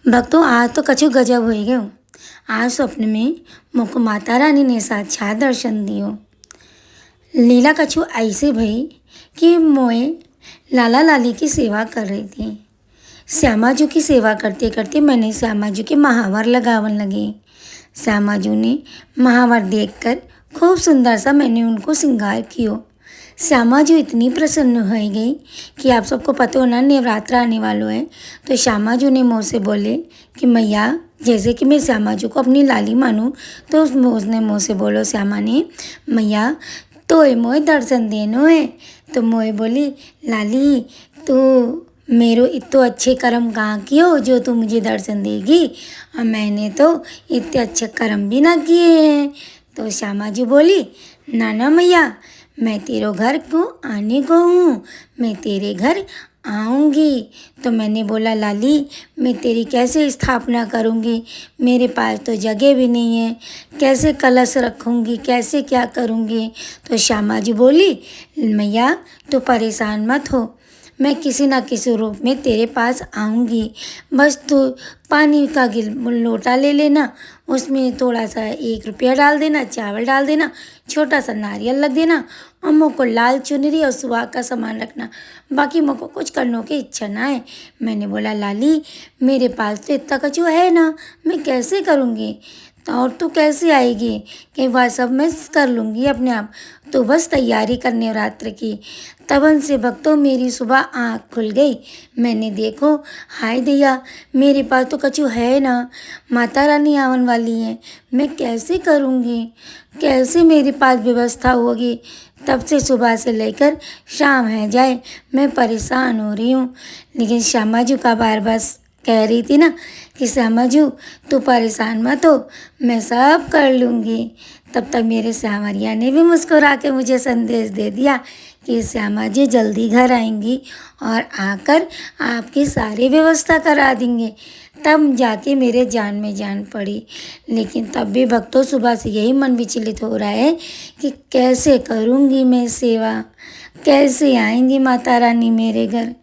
भक्तों आज तो कछु गजब होई गयो। आज स्वप्न में मोको माता रानी ने साक्षात दर्शन दियो। लीला कछु ऐसे भई कि मोए लाला लाली की सेवा कर रही थी। श्यामा जी की सेवा करते करते मैंने श्यामा जी के महावर लगावन लगी। श्यामा जी ने महावर देखकर खूब सुंदर सा मैंने उनको श्रृंगार कियो। श्यामा जी इतनी प्रसन्न हो गई कि आप सबको पता हो ना नवरात्र आने वालों है, तो श्यामा जी ने मुँह से बोले कि मैया जैसे कि मैं श्यामा जी को अपनी लाली मानूं, तो उसने मुँह से बोलो श्यामा ने मैया तो मोए दर्शन देनो है। तो मोए बोली लाली तू मेरो इतो अच्छे कर्म कहाँ कियो जो तू मुझे दर्शन देगी, और मैंने तो इतने अच्छे कर्म भी ना किए हैं। तो श्यामा जी बोली ना ना मैया मैं तेरे घर को आने को हूँ, मैं तेरे घर आऊँगी। तो मैंने बोला लाली मैं तेरी कैसे स्थापना करूँगी, मेरे पास तो जगह भी नहीं है, कैसे कलश रखूँगी, कैसे क्या करूँगी। तो श्यामा जी बोली मैया तो परेशान मत हो, मैं किसी ना किसी रूप में तेरे पास आऊँगी। बस तू पानी का लोटा ले लेना, उसमें थोड़ा सा 1 रुपया डाल देना, चावल डाल देना, छोटा सा नारियल रख देना, और मुझको लाल चुनरी और सुहाग का सामान रखना, बाकी मुझको कुछ करने की इच्छा ना है। मैंने बोला लाली मेरे पास तो इतना कछु है ना, मैं कैसे करूँगी, तो और तू कैसे आएगी कि वह सब मैं कर लूँगी अपने आप, तो बस तैयारी कर नवरात्र की। तबन से भक्तों मेरी सुबह आँख खुल गई। मैंने देखो हाय दैया मेरे पास तो कछु है ना, माता रानी आवन वाली है, मैं कैसे करूँगी, कैसे मेरे पास व्यवस्था होगी। तब से सुबह से लेकर शाम है जाए मैं परेशान हो रही हूँ। लेकिन श्यामा जी का बार बस कह रही थी ना कि श्यामा जी तू परेशान मत हो, मैं सब कर लूँगी। तब तक मेरे श्यामरिया ने भी मुस्कुरा के मुझे संदेश दे दिया कि श्यामा जी जल्दी घर आएंगी और आकर आपकी सारी व्यवस्था करा देंगे। तब जाके मेरे जान में जान पड़ी। लेकिन तब भी भक्तों सुबह से यही मन विचलित हो रहा है कि कैसे करूँगी मैं सेवा, कैसे आएंगी माता रानी मेरे घर।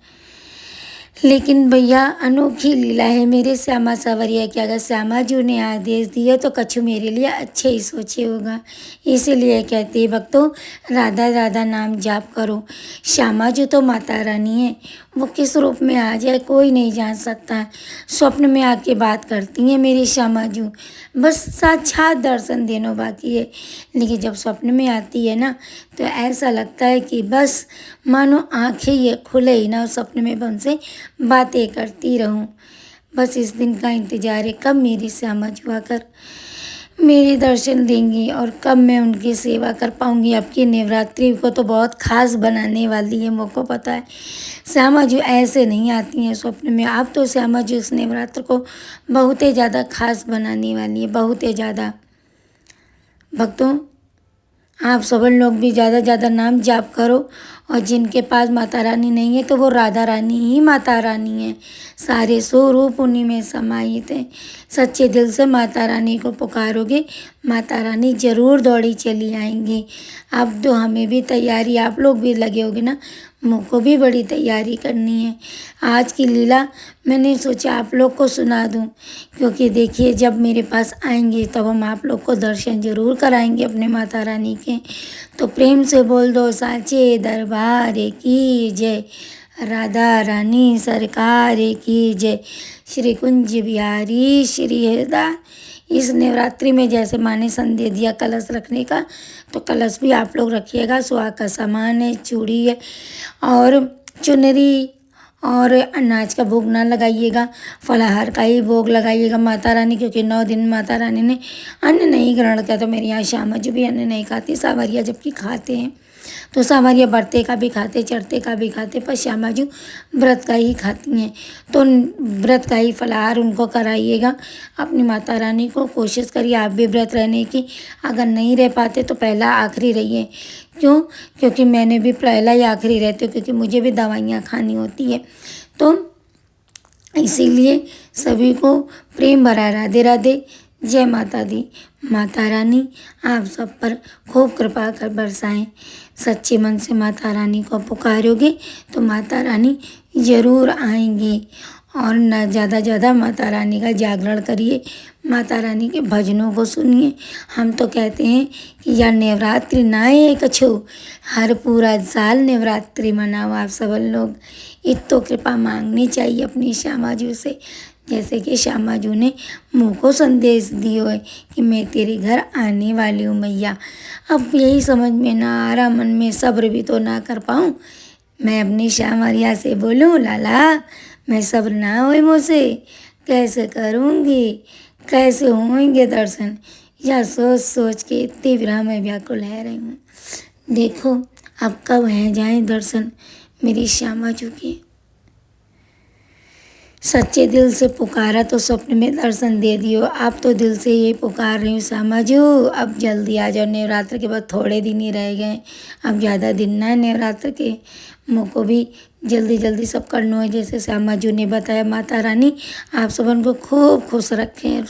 लेकिन भैया अनोखी लीला है मेरे श्यामा सावरिया की, अगर श्यामा जी ने आदेश दिए तो कछु मेरे लिए अच्छे ही सोचे होगा। इसीलिए कहते हैं भक्तों राधा राधा नाम जाप करो। श्यामा जी तो माता रानी है, वो किस रूप में आ जाए कोई नहीं जान सकता। स्वप्न में आके बात करती हैं मेरी श्यामा जी, बस साक्षात दर्शन देना बाकी है। लेकिन जब स्वप्न में आती है ना तो ऐसा लगता है कि बस मानो आँखें ये खुले ही ना, स्वप्न में उनसे बातें करती रहूं। बस इस दिन का इंतज़ार है कब मेरी श्यामा जी आकर मेरे दर्शन देंगी और कब मैं उनकी सेवा कर पाऊंगी। अब की नवरात्रि को तो बहुत ख़ास बनाने वाली है, मुझको पता है। श्यामा जी ऐसे नहीं आती हैं स्वप्न में, अब तो श्यामा जी इस नवरात्र को बहुत ही ज़्यादा ख़ास बनाने वाली है, बहुत ही ज़्यादा। भक्तों आप सब लोग भी ज़्यादा नाम जाप करो, और जिनके पास माता रानी नहीं है तो वो राधा रानी ही माता रानी है, सारे स्वरूप उन्हीं में समाहित हैं। सच्चे दिल से माता रानी को पुकारोगे माता रानी ज़रूर दौड़ी चली आएंगी। अब तो हमें भी तैयारी, आप लोग भी लगे होगे ना, मुझको भी बड़ी तैयारी करनी है। आज की लीला मैंने सोचा आप लोग को सुना दूं, क्योंकि देखिए जब मेरे पास आएंगे तब हम आप लोग को दर्शन ज़रूर कराएंगे अपने माता रानी के। तो प्रेम से बोल दो साचे दरबार की जय, राधा रानी सरकार की जय, श्री कुंज बिहारी श्री हृदय। इस नवरात्रि में जैसे माँ ने संदेश दिया कलश रखने का, तो कलश भी आप लोग रखिएगा। सुहाग का सामान है, चूड़ी है और चुनरी, और अनाज का भोग ना लगाइएगा, फलाहार का ही भोग लगाइएगा माता रानी, क्योंकि 9 दिन माता रानी ने अन्न नहीं ग्रहण किया। तो मेरे यहाँ श्यामा जी भी अन्न नहीं खाती, सावरिया जबकि खाते हैं। तो सावरिया बरते का भी खाते, चढ़ते का भी खाते, पर श्यामा जी व्रत का ही खाती हैं। तो व्रत का ही फलाहार उनको कराइएगा अपनी माता रानी को। कोशिश करिए आप भी व्रत रहने की, अगर नहीं रह पाते तो पहला आखिरी रहिए। क्यों? क्योंकि मैंने भी पहला ही आखिरी रहती हूँ, क्योंकि मुझे भी दवाइयाँ खानी होती है। तो इसीलिए सभी को प्रेम भरा राधे राधे, जय माता दी। माता रानी आप सब पर खूब कृपा कर बरसाएं। सच्चे मन से माता रानी को पुकारोगे तो माता रानी ज़रूर आएंगी। और न ज़्यादा माता रानी का जागरण करिए, माता रानी के भजनों को सुनिए। हम तो कहते हैं कि या नवरात्रि ना आए कछु, हर पूरा साल नवरात्रि मनाओ आप सब लोग। इत तो कृपा मांगनी चाहिए अपनी श्यामा जी से, जैसे कि श्यामा जी ने मुँह को संदेश दियो है कि मैं तेरे घर आने वाली हूँ मैया। अब यही समझ में ना आ रहा, मन में सब्र भी तो ना कर पाऊँ, मैं अपनी श्यामरिया से बोलूँ लाला मैं सब्र ना होए मुझसे, कैसे करूँगी, कैसे होंगे दर्शन, या सोच सोच के इतनी विरह में व्याकुल है रही हूँ। देखो अब कब है जाए दर्शन मेरी श्यामा जी के। सच्चे दिल से पुकारा तो स्वप्न में दर्शन दे दियो। आप तो दिल से ये पुकार रही हूँ श्यामा जी, अब जल्दी आ जाओ। नवरात्र के बाद थोड़े दिन ही रह गए, अब ज़्यादा दिन ना है नवरात्र के। मुझको भी जल्दी जल्दी सब करना है जैसे श्यामा जी ने बताया। माता रानी आप सबन को खूब खुश रखें।